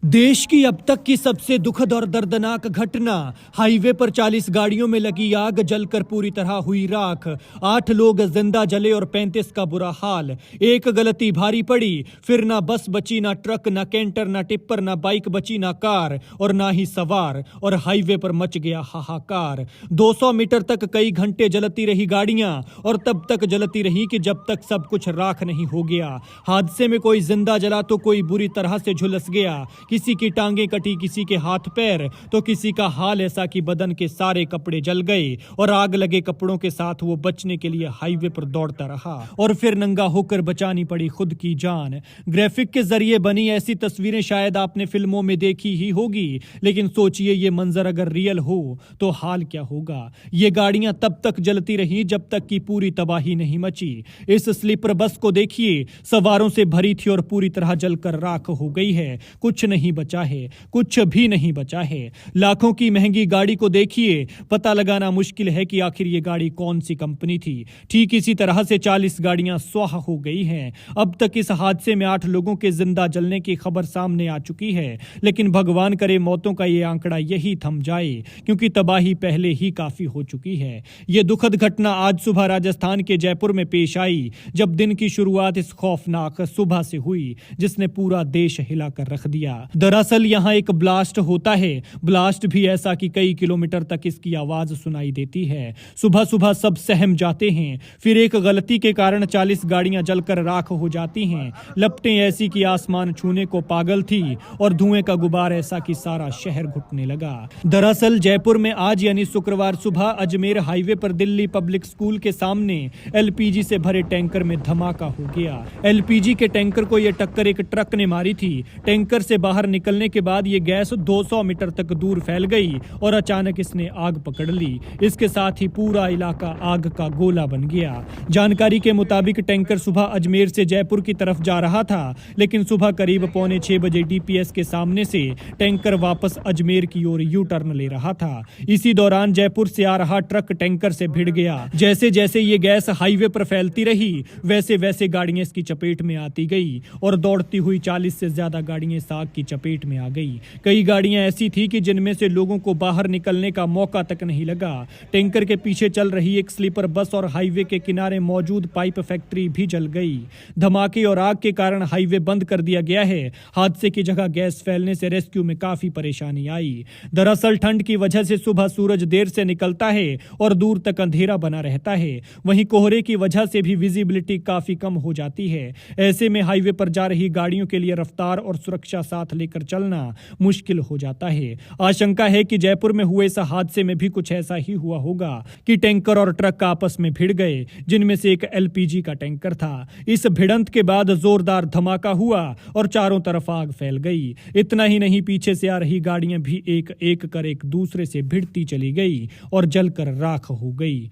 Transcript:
देश की अब तक की सबसे दुखद और दर्दनाक घटना। हाईवे पर 40 गाड़ियों में लगी आग, जलकर पूरी तरह हुई राख। 8 लोग जिंदा जले और 35 का बुरा हाल। एक गलती भारी पड़ी, फिर ना बस बची, ना ट्रक, ना कैंटर, ना टिप्पर, ना बाइक बची, ना कार और ना ही सवार, और हाईवे पर मच गया हाहाकार। 200 मीटर तक कई घंटे जलती रही गाड़ियां, और तब तक जलती रही कि जब तक सब कुछ राख नहीं हो गया। हादसे में कोई जिंदा जला तो कोई बुरी तरह से झुलस गया। किसी की टांगे कटी, किसी के हाथ पैर, तो किसी का हाल ऐसा कि बदन के सारे कपड़े जल गए और आग लगे कपड़ों के साथ वो बचने के लिए हाईवे पर दौड़ता रहा और फिर नंगा होकर बचानी पड़ी खुद की जान। ग्राफिक के जरिए बनी ऐसी तस्वीरें शायद आपने फिल्मों में देखी ही होगी, लेकिन सोचिए ये मंजर अगर रियल हो तो हाल क्या होगा। ये गाड़ियां तब तक जलती रही जब तक कि पूरी तबाही नहीं मची। इस स्लीपर बस को देखिए, सवारों से भरी थी और पूरी तरह जलकर राख हो गई है। कुछ नहीं बचा है, कुछ भी नहीं बचा है। लाखों की महंगी गाड़ी को देखिए, पता लगाना मुश्किल है कि आखिर ये गाड़ी कौन सी कंपनी थी। ठीक इसी तरह से 40 गाड़ियां स्वाह हो गई हैं। अब तक इस हादसे में 8 लोगों के जिंदा जलने की खबर सामने आ चुकी है, लेकिन भगवान करे मौतों का ये आंकड़ा यही थम जाए, क्योंकि तबाही पहले ही काफी हो चुकी है। ये दुखद घटना आज सुबह राजस्थान के जयपुर में पेश आई, जब दिन की शुरुआत इस खौफनाक सुबह से हुई जिसने पूरा देश हिलाकर रख दिया। दरअसल यहाँ एक ब्लास्ट होता है, ब्लास्ट भी ऐसा कि कई किलोमीटर तक इसकी आवाज सुनाई देती है। सुबह सुबह सब सहम जाते हैं, फिर एक गलती के कारण 40 गाड़ियां जलकर राख हो जाती हैं। लपटें ऐसी कि आसमान छूने को पागल थी और धुएं का गुबार ऐसा कि सारा शहर घुटने लगा। दरअसल जयपुर में आज यानी शुक्रवार सुबह अजमेर हाईवे पर दिल्ली पब्लिक स्कूल के सामने एलपीजी से भरे टैंकर में धमाका हो गया। एलपीजी के टैंकर को यह टक्कर एक ट्रक ने मारी थी। टैंकर से बाहर निकलने के बाद ये गैस 200 मीटर तक दूर फैल गई और अचानक इसने आग पकड़ ली। इसके साथ ही पूरा इलाका आग का गोला बन गया। जानकारी के मुताबिक टैंकर सुबह अजमेर से जयपुर की तरफ जा रहा था, लेकिन सुबह करीब 5:45 बजे डीपीएस के सामने से टैंकर वापस अजमेर की ओर यू टर्न ले रहा था। इसी दौरान जयपुर से आ रहा ट्रक टैंकर से भिड़ गया। जैसे जैसे ये गैस हाईवे पर फैलती रही, वैसे वैसे गाड़ियां इसकी चपेट में आती गई और दौड़ती हुई 40 से ज्यादा गाड़ियां आग की चपेट में आ गई। कई गाड़ियां ऐसी थी कि जिनमें से लोगों को बाहर निकलने का मौका तक नहीं लगा। टैंकर के पीछे चल रही एक स्लीपर बस और हाईवे के किनारे मौजूद पाइप फैक्ट्री भी जल गई। धमाके और आग के कारण हाईवे बंद कर दिया गया है। हादसे की जगह गैस फैलने से रेस्क्यू में काफी परेशानी आई। दरअसल ठंड की वजह से सुबह सूरज देर से निकलता है और दूर तक अंधेरा बना रहता है। वहीं कोहरे की वजह से भी विजिबिलिटी काफी कम हो जाती है। ऐसे में हाईवे पर जा रही गाड़ियों के लिए रफ्तार और सुरक्षा साथ लेकर चलना मुश्किल हो जाता है। आशंका है कि जयपुर में हुए इस हादसे में भी कुछ ऐसा ही हुआ होगा कि टैंकर और ट्रक आपस में भिड़ गए, जिनमें से एक एलपीजी का टैंकर था। इस भिड़ंत के बाद जोरदार धमाका हुआ और चारों तरफ आग फैल गई। इतना ही नहीं, पीछे से आ रही गाड़ियां भी एक एक कर एक दूसरे से भिड़ती चली गई और जलकर राख हो गई।